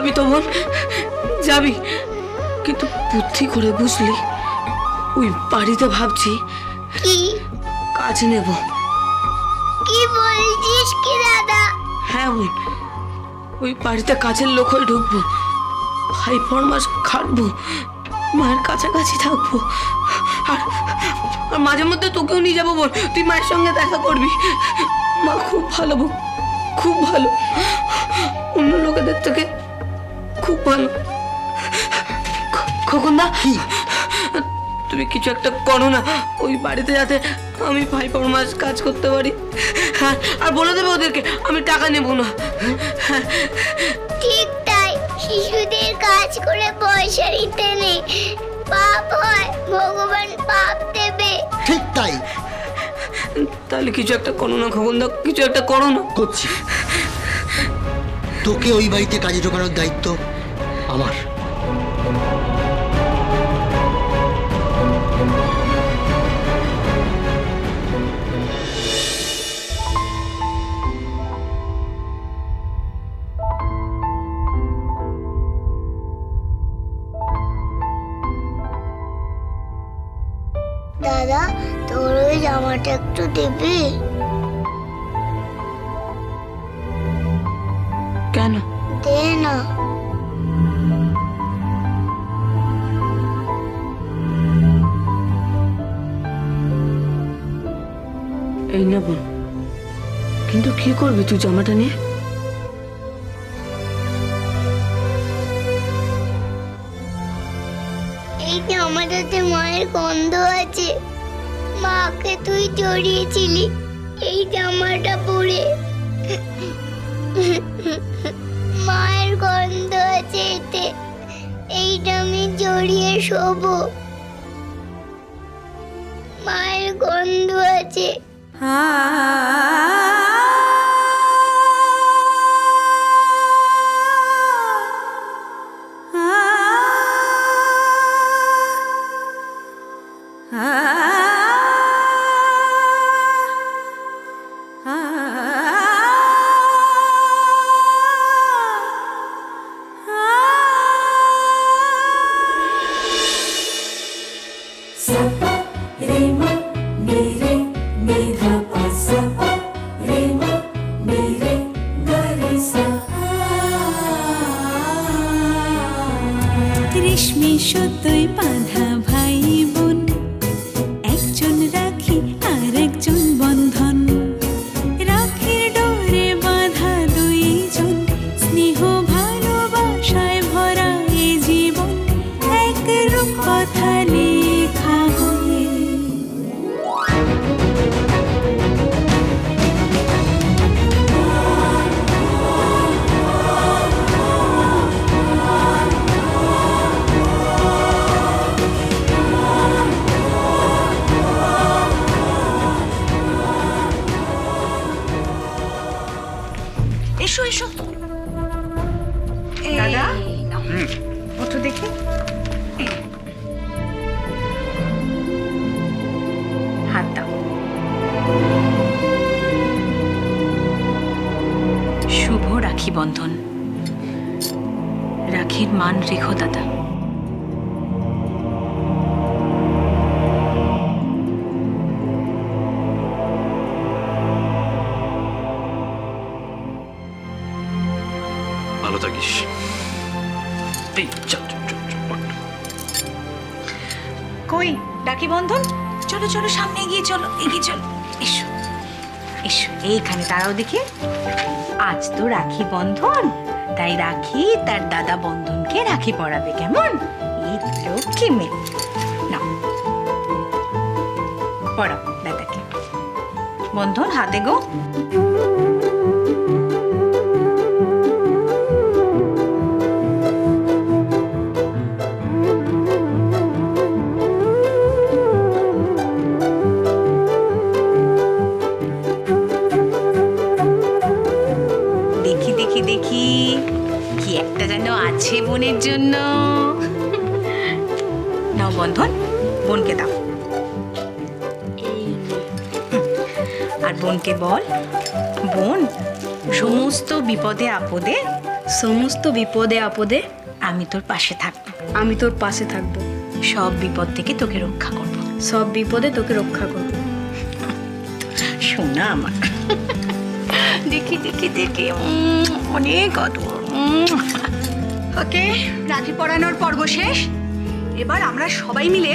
যাবি তো বোন, যাবি, কিন্তু বুদ্ধি করে, বুঝলি? ওই বাড়িতে ভাবছি কি কাজ নেব। কি বলছিস কি দাদা? হ্যাঁ বোন, ওই বাড়িতে কাজের লোক হয়ে ঢুকবো, ভাই ফরমাস খাটবো, মায়ের কাছাকাছি থাকবো, আর আর মাঝে মধ্যে তোকেও নিয়ে যাবো বোন, তুই মায়ের সঙ্গে দেখা করবি। মা খুব ভালো বোন, খুব ভালো, অন্য লোকেদের থেকে খুব ভালো। খোকনদা, তুমি কিছু একটা করো না, ওই বাড়িতে যাতে আমি ভাই ফরমাস কাজ করতে পারি। হ্যাঁ, আর বলে দেবে ওদেরকে আমি টাকা নেব না। ঠিক তাই, শিশুদের কাজ করে পয়সা নিতে নেই, পাপ হয়, ভগবান পাপ দেবে। ঠিক তাই, তাহলে কিছু একটা করো না খোকনদা, কিছু একটা করো না। করছি। তোকে ওই বাড়িতে কাজে ঢোকানোর দায়িত্ব আমার। দাদা, তোর ওই জামাটা একটু দিবি? কেন? দে না। এই না বোন, কিন্তু কি করবি তুই জামাটা নিয়ে? এই জামাটাতে মায়ের গন্ধ আছে, মাকে তুই জড়িয়েছিলি এই জামাটা পরে, মায়ের গন্ধ আছে এতে, এইটা আমি জড়িয়ে শোবো, মায়ের গন্ধ আছে। রেশমি সুতোয় বাঁধা ভাই বোন, একজন রাখি আর একজন বন্ধন, রাখির ডোরে বাঁধা দুইজন, স্নেহ ভালোবাসায় ভরা এ জীবন, এক রূপকথা লেখা হয়ে। এসো এসো দাদা, ওঠো দেখি। হাত দাও। শুভ রাখি বন্ধন, রাখির মান রেখো দাদা। ভালো থাকিস। এই চল চল চল চল, ওঠ। কই রাখি বন্ধন? চলো চলো, সামনে এগিয়ে চলো, এগিয়ে চলো, এসো এসো, এইখানে দাঁড়াও দেখি। আজ তো রাখি বন্ধন, তাই রাখি তার দাদা বন্ধনকে রাখি পরাবে, কেমন? এই লক্ষ্মী মেয়ে, নাও পড়াও দাদাকে। বন্ধন হাতে গো। দেখি দেখি দেখি, কি একটা যেন আছে বোনের জন্য। নাও বন্ধন, বোনকে দাও। আর বোনকে বল, বোন সমস্ত বিপদে আপদে সমস্ত বিপদে আপদে আমি তোর পাশে থাকবো, আমি তোর পাশে থাকবো, সব বিপদ থেকে তোকে রক্ষা করব। সব বিপদে তোকে রক্ষা করবো। শোনা আমার, দেখি দেখি দেখি অনেক আদর। ওকে, রাখি পরানোর পর্ব শেষ। এবার আমরা সবাই মিলে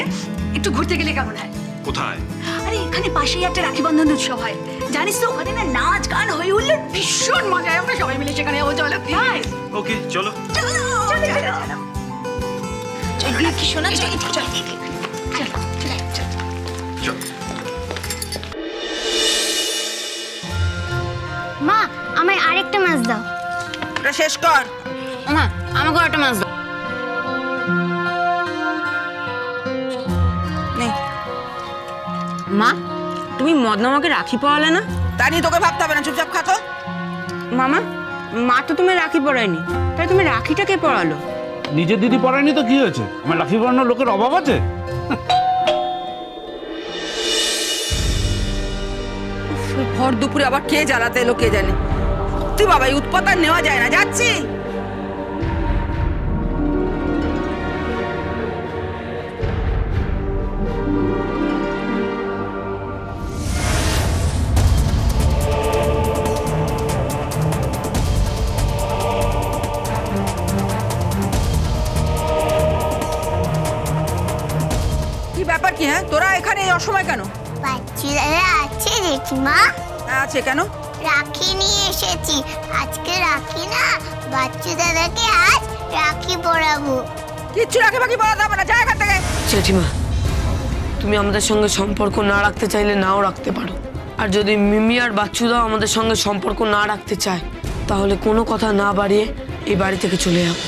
একটু ঘুরতে গেলে কেমন হয়? কোথায়? আরে এখানে পাশেই একটা রাখি বন্ধন উৎসব হয়, জানিস তো? ওখানে না নাচ গান হয়ে উঠলে ভীষণ মজা হয়। আমরা সবাই মিলে সেখানে যাবো, চলো প্লিজ। ওকে চলো। কি শোনা, চল চল চল। মা, আমায় আরেকটা মাছ দাও। ওটা শেষ কর। মা আমাকে একটা মাছ দাও। নে, মা তুমি মদনামাকে রাখি পরালে না? তা নিয়ে তোকে ভাবতে হবে না, চুপচাপ খা তো। মামা, মা তো তুমি রাখি পরায়নি, তাই তুমি রাখিটা কে পরালো? নিজের দিদি পড়ায়নি তো কি হয়েছে? আমার রাখি পরানোর লোকের অভাব আছে? ভর দুপুরে আবার কে জ্বালাতে এলো কে জানে। তুই বাবা, এই উৎপাত আর নেওয়া যায় না, যাচ্ছি। কি ব্যাপার কি? হ্যাঁ, তোরা এখানে এই অসময় কেন? বাচ্চু দাদা আছে জেঠিমা? আছে কেন? রাখি নিয়ে এসেছি। আজকে রাখি না, বাচ্চু দাদাকে আজ রাখি পরাবো। কিচ্ছু রাখি বাকি বলা যাবে না, যা এখান থেকে। জেঠিমা, তুমি আমাদের সঙ্গে সম্পর্ক না রাখতে চাইলে নাও রাখতে পারো। আর যদি মিমি আর বাচ্চুদাও আমাদের সঙ্গে সম্পর্ক না রাখতে চায়, তাহলে কোনো কথা না বাড়িয়ে এই বাড়ি থেকে চলে যাবো।